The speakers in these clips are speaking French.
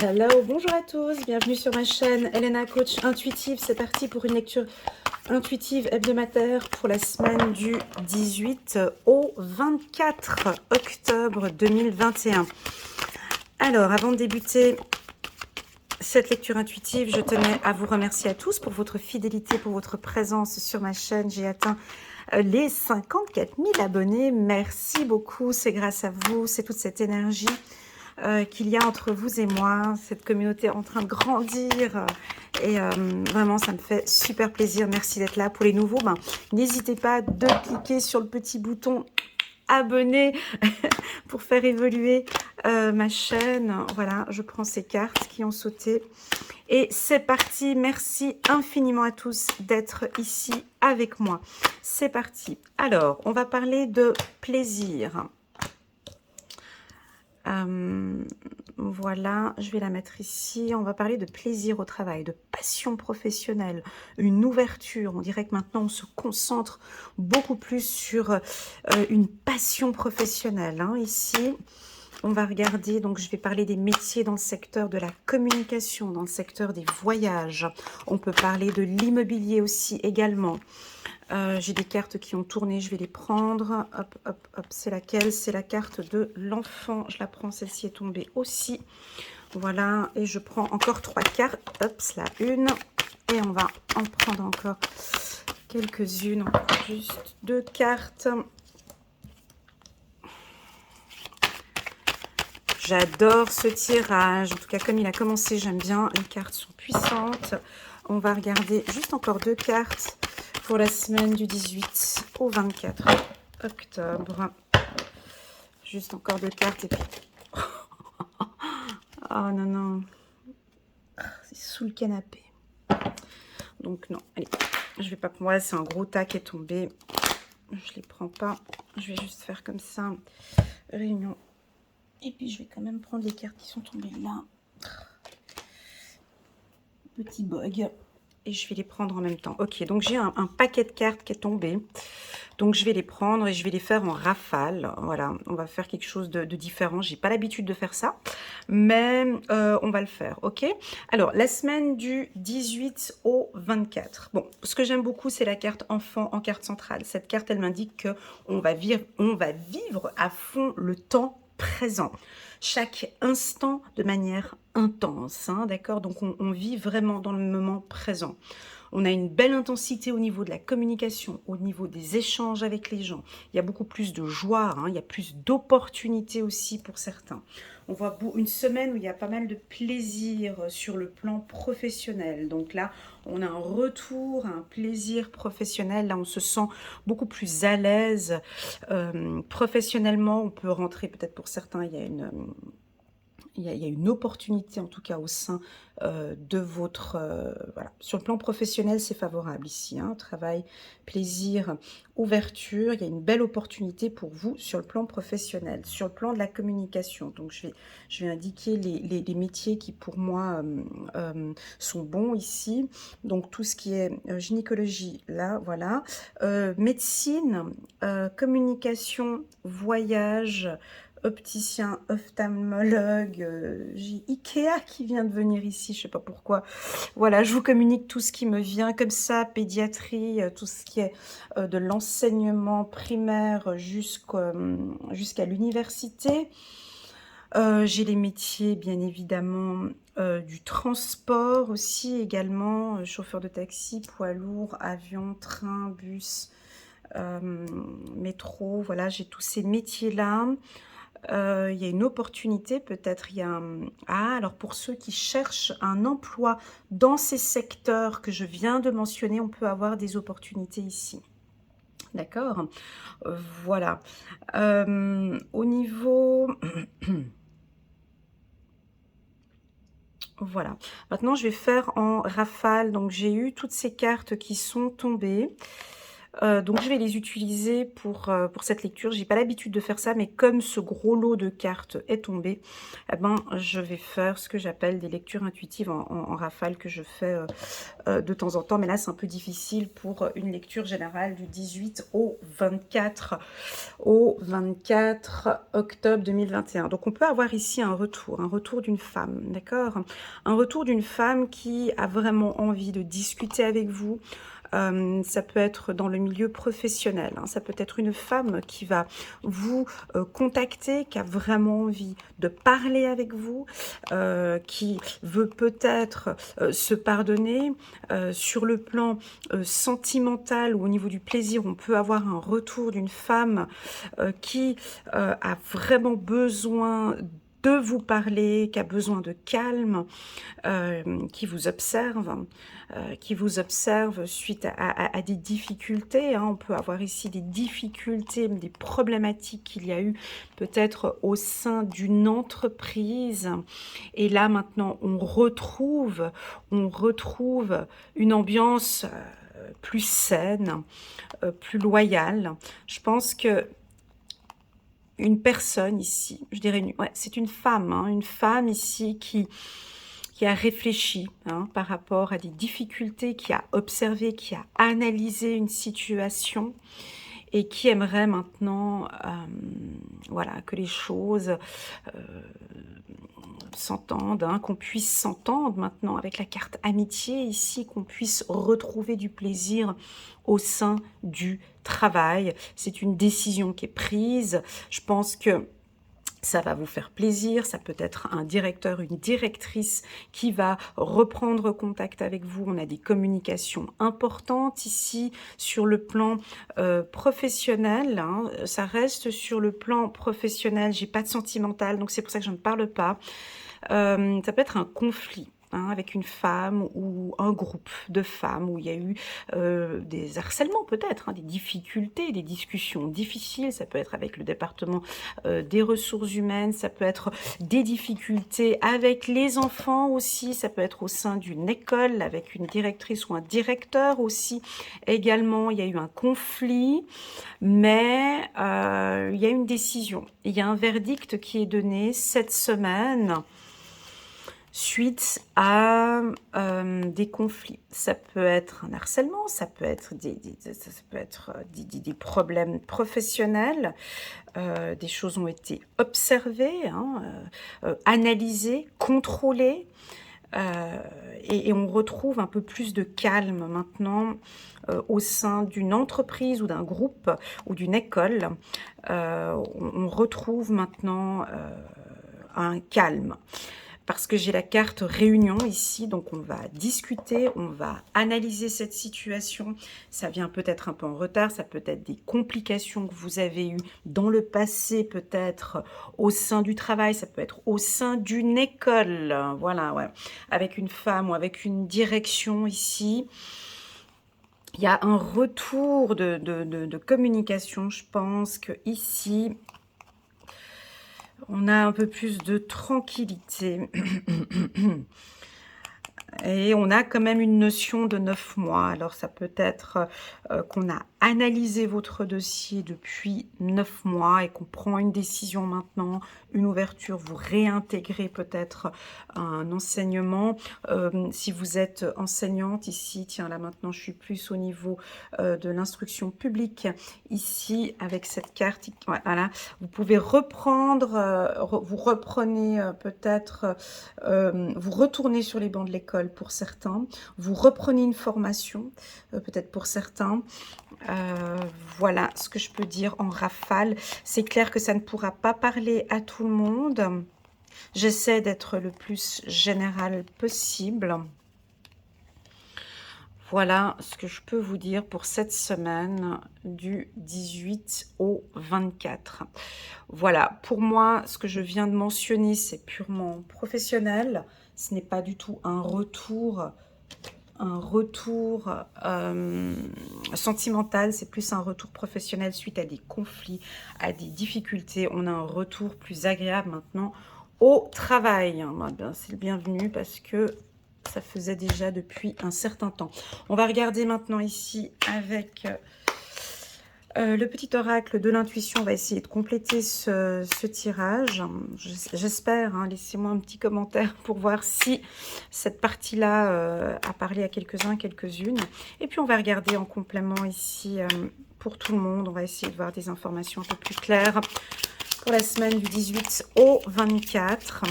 Hello, bonjour à tous, bienvenue sur ma chaîne Elena Coach Intuitive. C'est parti pour une lecture intuitive hebdomadaire pour la semaine du 18 au 24 octobre 2021. Alors, avant de débuter cette lecture intuitive, je tenais à vous remercier à tous pour votre fidélité, pour votre présence sur ma chaîne. J'ai atteint les 54 000 abonnés. Merci beaucoup, c'est grâce à vous, c'est toute cette énergie qu'il y a entre vous et moi, cette communauté en train de grandir. Et vraiment, ça me fait super plaisir. Merci d'être là. Pour les nouveaux, n'hésitez pas de cliquer sur le petit bouton abonner pour faire évoluer ma chaîne. Voilà, je prends ces cartes qui ont sauté. Et c'est parti. Merci infiniment à tous d'être ici avec moi. C'est parti. Alors, on va parler de plaisir. Voilà, je vais la mettre ici. On va parler de plaisir au travail, de passion professionnelle, une ouverture. On dirait que maintenant, on se concentre beaucoup plus sur une passion professionnelle. Ici, on va regarder, donc je vais parler des métiers dans le secteur de la communication, dans le secteur des voyages. On peut parler de l'immobilier aussi également. J'ai des cartes qui ont tourné, je vais les prendre. Hop, hop, hop, c'est laquelle? C'est la carte de l'enfant. Je la prends, celle-ci est tombée aussi. Voilà, et je prends encore 3 cartes. Hop, là, une. Et on va en prendre encore quelques-unes. Encore juste 2 cartes. J'adore ce tirage. En tout cas, comme il a commencé, j'aime bien. Les cartes sont puissantes. On va regarder juste encore 2 cartes pour la semaine du 18 au 24 octobre. Juste encore 2 cartes et puis... Oh non, non. C'est sous le canapé. Donc non, allez. Je vais pas... Moi, c'est un gros tas qui est tombé. Je les prends pas. Je vais juste faire comme ça. Réunion. Et puis, je vais quand même prendre les cartes qui sont tombées là. Petit bug. Et je vais les prendre en même temps. Ok, donc j'ai un paquet de cartes qui est tombé. Donc je vais les prendre et je vais les faire en rafale. Voilà, on va faire quelque chose de différent. J'ai pas l'habitude de faire ça, mais on va le faire, ok? Alors, la semaine du 18 au 24. Bon, ce que j'aime beaucoup, c'est la carte enfant en carte centrale. Cette carte, elle m'indique que on va vivre à fond le temps présent, chaque instant de manière intense, d'accord? Donc on vit vraiment dans le moment présent. On a une belle intensité au niveau de la communication, au niveau des échanges avec les gens. Il y a beaucoup plus de joie, il y a plus d'opportunités aussi pour certains. On voit une semaine où il y a pas mal de plaisir sur le plan professionnel. Donc là, on a un retour, un plaisir professionnel. Là, on se sent beaucoup plus à l'aise. Professionnellement, on peut rentrer, peut-être pour certains, il y a une opportunité en tout cas au sein de votre... voilà. Sur le plan professionnel, c'est favorable ici. Travail, plaisir, ouverture. Il y a une belle opportunité pour vous sur le plan professionnel. Sur le plan de la communication, donc je vais indiquer les métiers qui pour moi sont bons ici. Donc tout ce qui est gynécologie, là, voilà. Médecine, communication, voyage, opticien, ophtalmologue, j'ai Ikea qui vient de venir ici, je sais pas pourquoi. Voilà, je vous communique tout ce qui me vient comme ça, pédiatrie, tout ce qui est de l'enseignement primaire jusqu'à l'université. J'ai les métiers, bien évidemment, du transport aussi également, chauffeur de taxi, poids lourd, avion, train, bus, métro. Voilà, j'ai tous ces métiers-là. Il y a une opportunité, peut-être il y a alors pour ceux qui cherchent un emploi dans ces secteurs que je viens de mentionner, on peut avoir des opportunités ici. D'accord? Voilà. Au niveau... Voilà. Maintenant, je vais faire en rafale. Donc, j'ai eu toutes ces cartes qui sont tombées. Donc je vais les utiliser pour cette lecture. J'ai pas l'habitude de faire ça, mais comme ce gros lot de cartes est tombé, eh ben, je vais faire ce que j'appelle des lectures intuitives en rafale que je fais de temps en temps. Mais là, c'est un peu difficile pour une lecture générale du 18 au 24 octobre 2021. Donc on peut avoir ici un retour d'une femme, d'accord? Un retour d'une femme qui a vraiment envie de discuter avec vous. Ça peut être dans le milieu professionnel, hein, ça peut être une femme qui va vous contacter, qui a vraiment envie de parler avec vous, qui veut peut-être se pardonner. Sur le plan sentimental ou au niveau du plaisir, on peut avoir un retour d'une femme qui a vraiment besoin de vous parler, qui a besoin de calme, qui vous observe suite à des difficultés, hein. On peut avoir ici des difficultés, des problématiques qu'il y a eu peut-être au sein d'une entreprise. Et là, maintenant, on retrouve une ambiance plus saine, plus loyale. Je pense que une personne ici, je dirais, ouais, c'est une femme, hein, une femme ici qui a réfléchi, hein, par rapport à des difficultés, qui a observé, qui a analysé une situation et qui aimerait maintenant voilà, que les choses s'entendent, hein, qu'on puisse s'entendre maintenant avec la carte amitié ici, qu'on puisse retrouver du plaisir au sein du travail. C'est une décision qui est prise. Je pense que ça va vous faire plaisir, ça peut être un directeur, une directrice qui va reprendre contact avec vous. On a des communications importantes ici sur le plan professionnel, hein. Ça reste sur le plan professionnel, j'ai pas de sentimental, donc c'est pour ça que je ne parle pas. Ça peut être un conflit, hein, avec une femme ou un groupe de femmes où il y a eu des harcèlements peut-être, hein, des difficultés, des discussions difficiles. Ça peut être avec le département des ressources humaines, ça peut être des difficultés avec les enfants aussi, ça peut être au sein d'une école avec une directrice ou un directeur aussi. Également, il y a eu un conflit, mais il y a une décision. Il y a un verdict qui est donné cette semaine suite à des conflits. Ça peut être un harcèlement, ça peut être des problèmes professionnels, des choses ont été observées, hein, analysées, contrôlées, et on retrouve un peu plus de calme maintenant au sein d'une entreprise ou d'un groupe ou d'une école. On retrouve maintenant un calme. Parce que j'ai la carte réunion ici, donc on va discuter, on va analyser cette situation. Ça vient peut-être un peu en retard, ça peut être des complications que vous avez eues dans le passé, peut-être au sein du travail, ça peut être au sein d'une école, voilà, ouais, avec une femme ou avec une direction ici. Il y a un retour de communication, je pense que ici on a un peu plus de tranquillité. Et on a quand même une notion de 9 mois. Alors ça peut être qu'on a analysé votre dossier depuis 9 mois et qu'on prend une décision maintenant, une ouverture, vous réintégrez peut-être un enseignement. Si vous êtes enseignante ici, tiens là maintenant je suis plus au niveau de l'instruction publique. Ici avec cette carte, voilà, vous pouvez reprendre, vous reprenez peut-être, vous retournez sur les bancs de l'école pour certains, vous reprenez une formation peut-être pour certains. Voilà ce que je peux dire en rafale. C'est clair que ça ne pourra pas parler à tout le monde. J'essaie d'être le plus général possible. Voilà ce que je peux vous dire pour cette semaine du 18 au 24. Voilà, pour moi, ce que je viens de mentionner, c'est purement professionnel. Ce n'est pas du tout un retour sentimental, c'est plus un retour professionnel suite à des conflits, à des difficultés. On a un retour plus agréable maintenant au travail. C'est le bienvenu parce que ça faisait déjà depuis un certain temps. On va regarder maintenant ici avec Le petit oracle de l'intuition va essayer de compléter ce tirage. J'espère, hein, laissez-moi un petit commentaire pour voir si cette partie-là a parlé à quelques-uns, quelques-unes. Et puis on va regarder en complément ici pour tout le monde. On va essayer de voir des informations un peu plus claires pour la semaine du 18 au 24.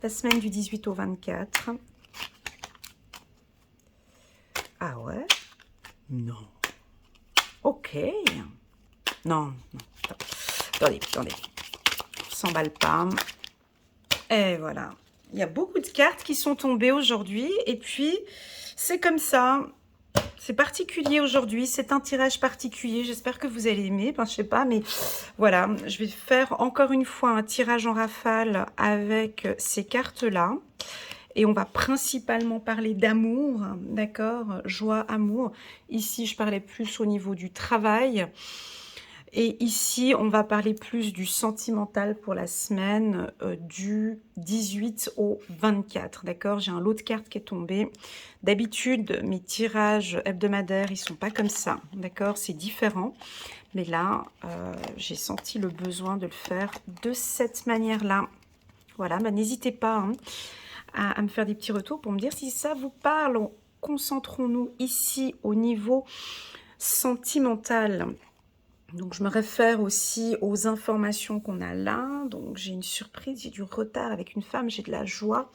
La semaine du 18 au 24. Ah ouais? Non. Ok. Non, non. Attendez, attendez. On s'emballe pas. Et voilà. Il y a beaucoup de cartes qui sont tombées aujourd'hui. Et puis, c'est comme ça. C'est particulier aujourd'hui. C'est un tirage particulier. J'espère que vous allez aimer. Enfin, je sais pas, mais voilà. Je vais faire encore une fois un tirage en rafale avec ces cartes-là. Et on va principalement parler d'amour, d'accord? Joie, amour. Ici, je parlais plus au niveau du travail. Et ici, on va parler plus du sentimental pour la semaine du 18 au 24, d'accord? J'ai un lot de cartes qui est tombé. D'habitude, mes tirages hebdomadaires, ils sont pas comme ça, d'accord? C'est différent. Mais là, j'ai senti le besoin de le faire de cette manière-là. Voilà, bah, n'hésitez pas, hein, à me faire des petits retours pour me dire si ça vous parle. Concentrons-nous ici au niveau sentimental. Donc, je me réfère aussi aux informations qu'on a là. Donc, j'ai une surprise, j'ai du retard avec une femme, j'ai de la joie.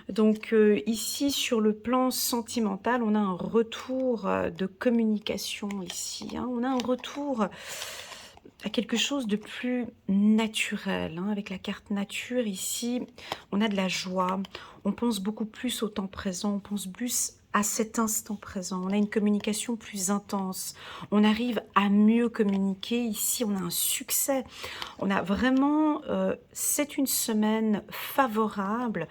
Donc, ici, sur le plan sentimental, on a un retour de communication ici. Hein. On a un retour à quelque chose de plus naturel. Hein. Avec la carte nature ici, on a de la joie. On pense beaucoup plus au temps présent. On pense plus à cet instant présent. On a une communication plus intense. On arrive à mieux communiquer. Ici, on a un succès. On a vraiment... c'est une semaine favorable.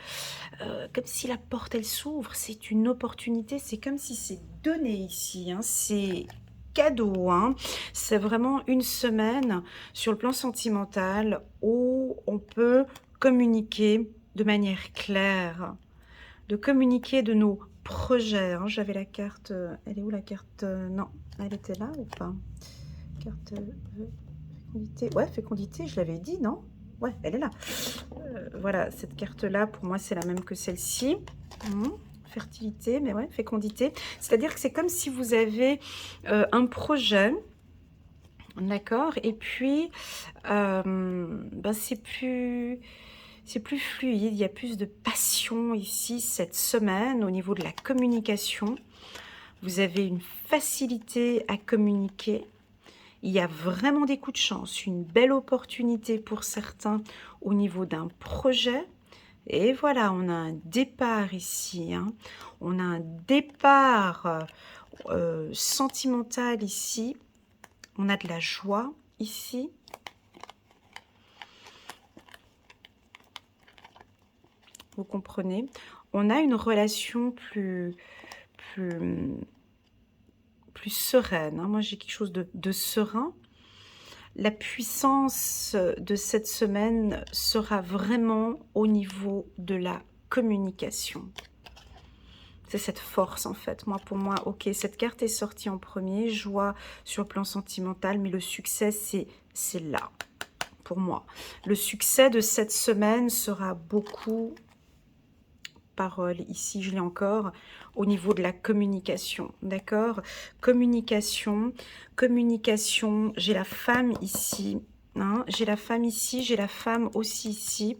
Comme si la porte, elle s'ouvre. C'est une opportunité. C'est comme si c'est donné ici. Hein. C'est cadeau. Hein. C'est vraiment une semaine sur le plan sentimental où on peut communiquer de manière claire, de communiquer de nos projets. Hein. J'avais la carte, elle est où la carte? Non, elle était là ou pas? Carte fécondité. Ouais, fécondité, je l'avais dit, non? Ouais, elle est là. Voilà, cette carte-là, pour moi, c'est la même que celle-ci. Fertilité, mais ouais, fécondité. C'est-à-dire que c'est comme si vous avez un projet, d'accord? Et puis, ben, c'est plus fluide, il y a plus de passion ici cette semaine au niveau de la communication. Vous avez une facilité à communiquer. Il y a vraiment des coups de chance, une belle opportunité pour certains au niveau d'un projet. Et voilà, on a un départ ici. Hein. On a un départ sentimental ici. On a de la joie ici. Vous comprenez? On a une relation plus sereine. Hein. Moi, j'ai quelque chose de serein. La puissance de cette semaine sera vraiment au niveau de la communication. C'est cette force, en fait. Moi, pour moi, ok, cette carte est sortie en premier, joie sur le plan sentimental, mais le succès, c'est là, pour moi. Le succès de cette semaine sera beaucoup... parole, ici je l'ai encore, au niveau de la communication, d'accord? Communication, communication, j'ai la femme ici, hein? J'ai la femme ici, j'ai la femme aussi ici.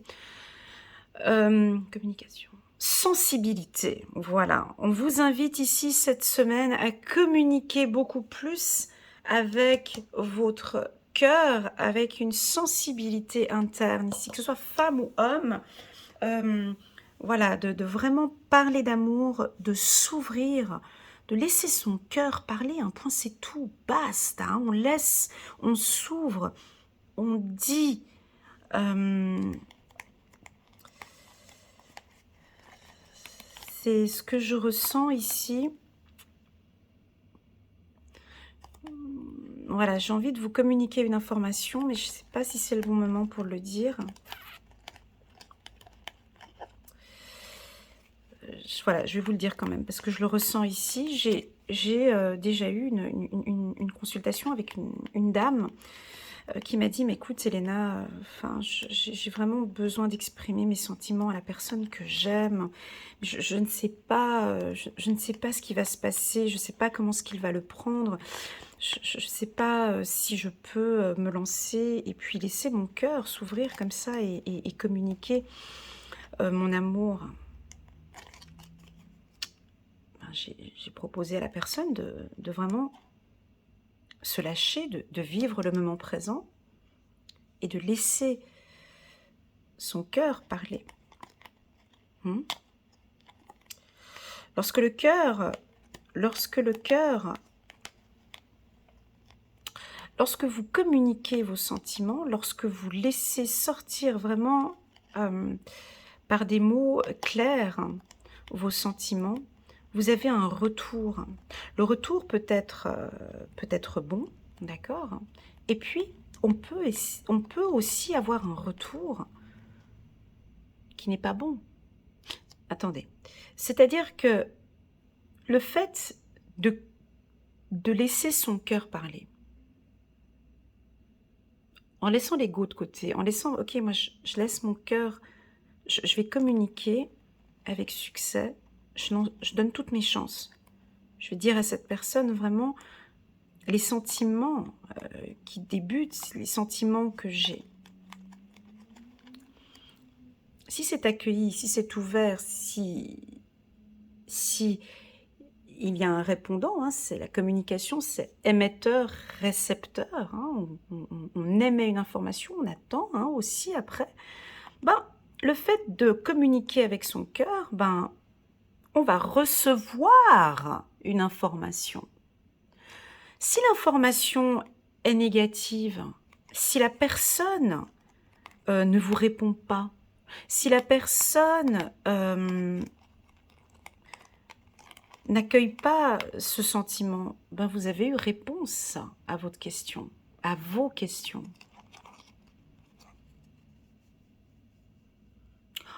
Communication. Sensibilité, voilà. On vous invite ici cette semaine à communiquer beaucoup plus avec votre cœur, avec une sensibilité interne ici, que ce soit femme ou homme. Voilà, de vraiment parler d'amour, de s'ouvrir, de laisser son cœur parler, un point c'est tout, basta, hein, on laisse, on s'ouvre, on dit. C'est ce que je ressens ici. Voilà, j'ai envie de vous communiquer une information, mais je ne sais pas si c'est le bon moment pour le dire. Voilà, je vais vous le dire quand même, parce que je le ressens ici. J'ai j'ai déjà eu une consultation avec une dame qui m'a dit, mais écoute, Selena, enfin, j'ai vraiment besoin d'exprimer mes sentiments à la personne que j'aime. Je ne sais pas, je ne sais pas ce qui va se passer, je ne sais pas comment ce qu'il va le prendre. Je ne sais pas si je peux me lancer et puis laisser mon cœur s'ouvrir comme ça et communiquer mon amour. Ben, j'ai proposé à la personne de vraiment se lâcher, de vivre le moment présent et de laisser son cœur parler. Hmm. Lorsque le cœur, lorsque vous communiquez vos sentiments, lorsque vous laissez sortir vraiment par des mots clairs vos sentiments, vous avez un retour. Le retour peut être bon, d'accord? Et puis, on peut aussi avoir un retour qui n'est pas bon. Attendez. C'est-à-dire que le fait de laisser son cœur parler, en laissant l'ego de côté, en laissant, ok, moi je laisse mon cœur, je vais communiquer avec succès, je donne toutes mes chances. Je vais dire à cette personne vraiment les sentiments qui débutent, les sentiments que j'ai. Si c'est accueilli, si c'est ouvert, si il y a un répondant, hein, c'est la communication, c'est émetteur-récepteur. Hein, on émet une information, on attend hein, aussi après. Ben, le fait de communiquer avec son cœur, ben, on va recevoir une information. Si l'information est négative, si la personne ne vous répond pas, si la personne n'accueille pas ce sentiment, ben vous avez eu réponse à votre question, à vos questions.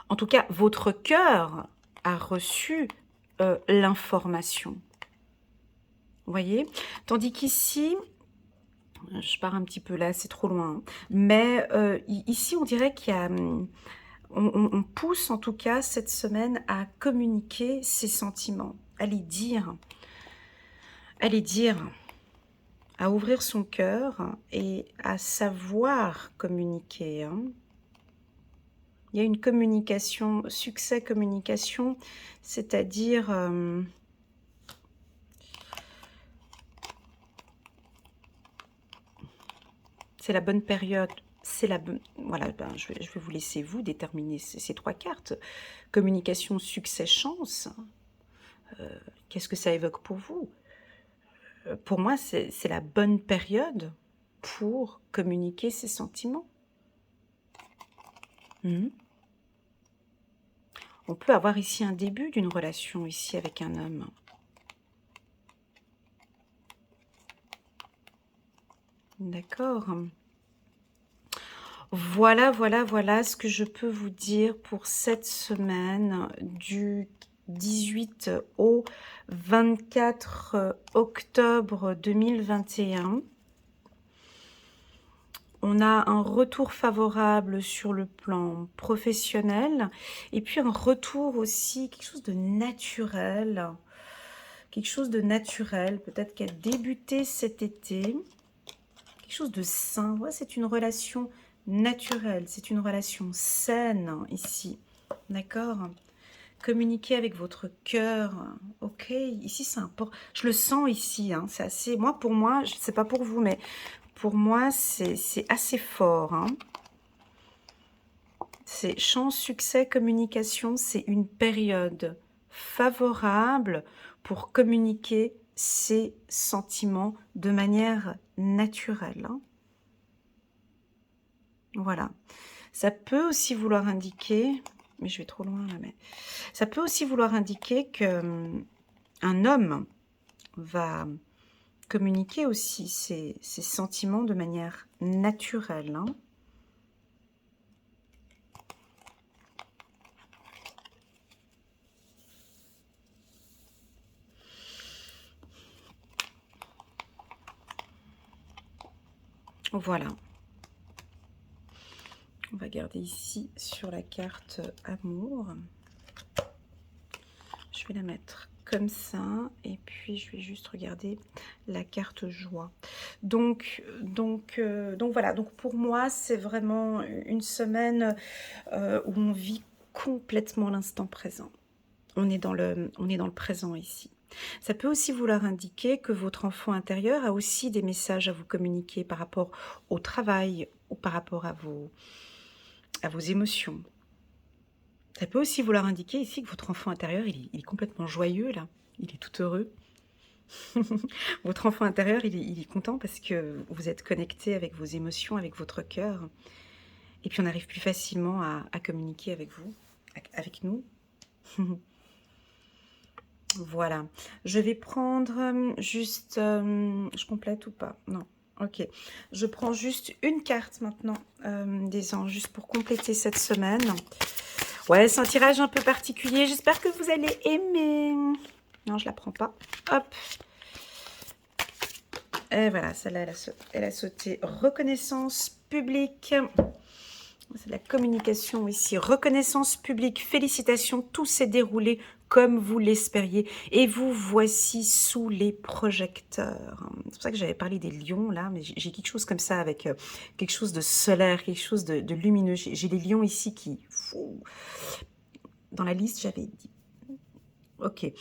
En tout cas, votre cœur a reçu l'information. Vous voyez? Tandis qu'ici, je pars un petit peu là, c'est trop loin, mais ici, on dirait qu'il y a... On pousse en tout cas cette semaine à communiquer ses sentiments, à les dire, à ouvrir son cœur et à savoir communiquer. Hein. Il y a une communication, succès communication, c'est-à-dire c'est la bonne période. C'est la bonne. Voilà, ben, je vais vous laisser vous déterminer ces trois cartes. Communication, succès, chance. Qu'est-ce que ça évoque pour vous? Pour moi, c'est la bonne période pour communiquer ses sentiments. On peut avoir ici un début d'une relation ici avec un homme. D'accord. Voilà, voilà, voilà ce que je peux vous dire pour cette semaine du 18 au 24 octobre 2021. On a un retour favorable sur le plan professionnel et puis un retour aussi, quelque chose de naturel. Quelque chose de naturel, peut-être qui a débuté cet été. Quelque chose de sain. Ouais, c'est une relation naturelle, c'est une relation saine ici. D'accord? Communiquer avec votre cœur. Ok, ici c'est important. Je le sens ici, hein, c'est assez... pour moi, je sais pas pour vous, mais pour moi, c'est assez fort. Hein. C'est chance, succès, communication, c'est une période favorable pour communiquer ses sentiments de manière naturelle. Hein. Voilà. Ça peut aussi vouloir indiquer, mais je vais trop loin là, mais ça peut aussi vouloir indiquer que un homme va communiquer aussi ses sentiments de manière naturelle. Hein. Voilà. On va garder ici sur la carte amour. Je vais la mettre comme ça et puis je vais juste regarder la carte joie. Donc voilà. Donc pour moi, c'est vraiment une semaine où on vit complètement l'instant présent. On est dans le présent ici. Ça peut aussi vouloir indiquer que votre enfant intérieur a aussi des messages à vous communiquer par rapport au travail ou par rapport à vos émotions. Ça peut aussi vouloir indiquer ici que votre enfant intérieur, il est complètement joyeux là. Il est tout heureux. Votre enfant intérieur, il est content parce que vous êtes connecté avec vos émotions, avec votre cœur. Et puis on arrive plus facilement à communiquer avec vous, avec nous. Voilà. Je vais prendre juste... je complète ou pas? Non. Ok. Je prends juste une carte maintenant des anges, juste pour compléter cette semaine. Ouais, c'est un tirage un peu particulier. J'espère que vous allez aimer. Non, je la prends pas. Hop. Et voilà, celle-là, elle a sauté. Reconnaissance publique. C'est de la communication ici. Reconnaissance publique. Félicitations. Tout s'est déroulé comme vous l'espériez. Et vous voici sous les projecteurs. C'est pour ça que j'avais parlé des lions, là. Mais j'ai quelque chose comme ça avec quelque chose de solaire, quelque chose de lumineux. J'ai les lions ici qui... Dans la liste, j'avais dit... Ok.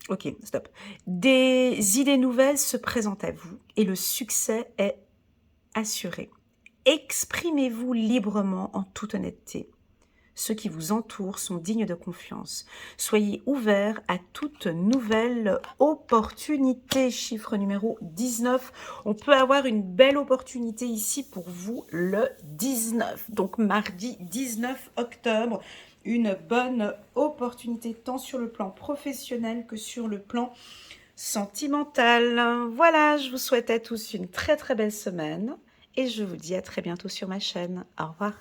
Ok, stop. Des idées nouvelles se présentent à vous et le succès est assuré. Exprimez-vous librement en toute honnêteté. Ceux qui vous entourent sont dignes de confiance. Soyez ouverts à toute nouvelle opportunité. Chiffre numéro 19. On peut avoir une belle opportunité ici pour vous le 19. Donc mardi 19 octobre. Une bonne opportunité tant sur le plan professionnel que sur le plan sentimental. Voilà, je vous souhaite à tous une très très belle semaine et je vous dis à très bientôt sur ma chaîne. Au revoir.